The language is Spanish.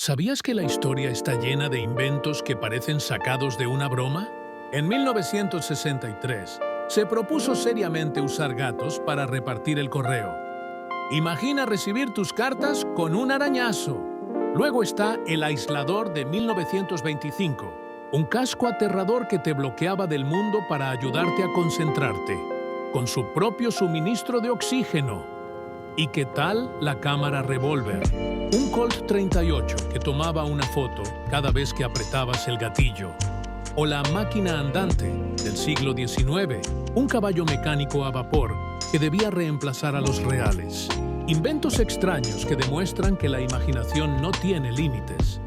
¿Sabías que la historia está llena de inventos que parecen sacados de una broma? En 1963, se propuso seriamente usar gatos para repartir el correo. Imagina recibir tus cartas con un arañazo. Luego está el aislador de 1925, un casco aterrador que te bloqueaba del mundo para ayudarte a concentrarte, con su propio suministro de oxígeno. ¿Y qué tal la cámara revólver? Un Colt 38 que tomaba una foto cada vez que apretabas el gatillo. O la máquina andante del siglo XIX, un caballo mecánico a vapor que debía reemplazar a los reales. Inventos extraños que demuestran que la imaginación no tiene límites.